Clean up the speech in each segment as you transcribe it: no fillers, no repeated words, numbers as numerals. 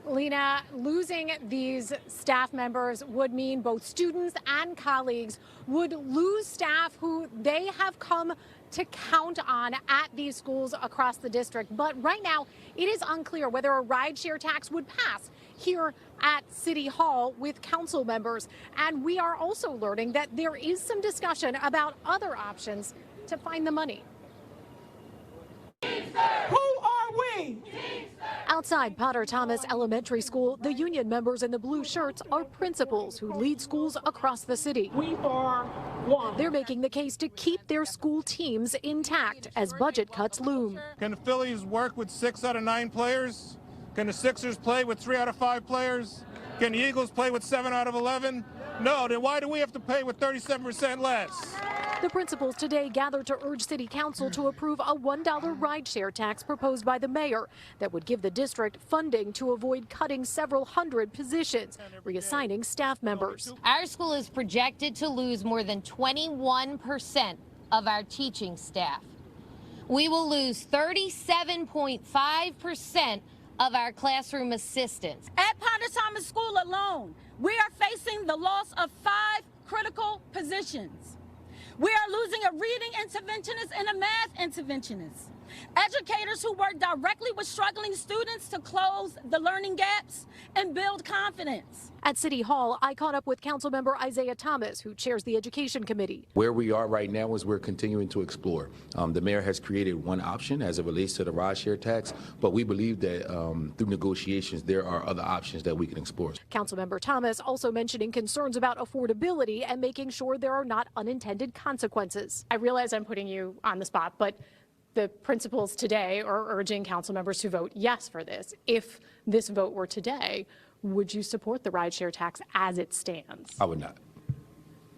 Lena, losing these staff members would mean both students and colleagues would lose staff who they have come to count on at these schools across the district. But right now, it is unclear whether a rideshare tax would pass here at City Hall with council members. And we are also learning that there is some discussion about other options to find the money. Who are we? Outside Potter Thomas Elementary School, the union members in the blue shirts are principals who lead schools across the city. We are one. They're making the case to keep their school teams intact as budget cuts loom. Can the Phillies work with 6 out of 9 players? Can the Sixers play with 3 out of 5 players? Can the Eagles play with 7 out of 11? No, then why do we have to pay with 37% less? The principals today gathered to urge City Council to approve a $1 rideshare tax proposed by the mayor that would give the district funding to avoid cutting several hundred positions, reassigning staff members. Our school is projected to lose more than 21% of our teaching staff. We will lose 37.5% of our classroom assistants. At Potter Thomas School alone, we are facing the loss of 5 critical positions. We are losing a reading interventionist and a math interventionist. Educators who work directly with struggling students to close the learning gaps and build confidence. At City Hall, I caught up with Councilmember Isaiah Thomas, who chairs the Education Committee. Where we are right now is we're continuing to explore. The mayor has created one option as it relates to the rideshare tax, but we believe that through negotiations, there are other options that we can explore. Councilmember Thomas also mentioning concerns about affordability and making sure there are not unintended consequences. I realize I'm putting you on the spot, but the principals today are urging council members to vote yes for this. If this vote were today, would you support the rideshare tax as it stands? I would not.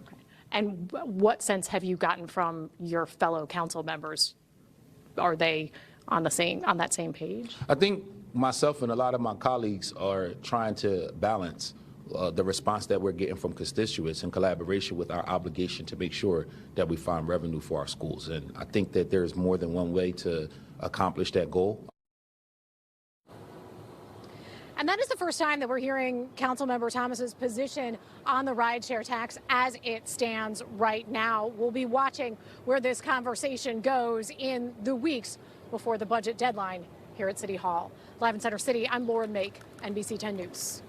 Okay. And what sense have you gotten from your fellow council members? Are they on that same page? I think myself and a lot of my colleagues are trying to balance the response that we're getting from constituents in collaboration with our obligation to make sure that we find revenue for our schools. And I think that there's more than one way to accomplish that goal. And that is the first time that we're hearing Councilmember Thomas's position on the rideshare tax as it stands right now. We'll be watching where this conversation goes in the weeks before the budget deadline here at City Hall. Live in Center City, I'm Lauren Mayk, NBC 10 News.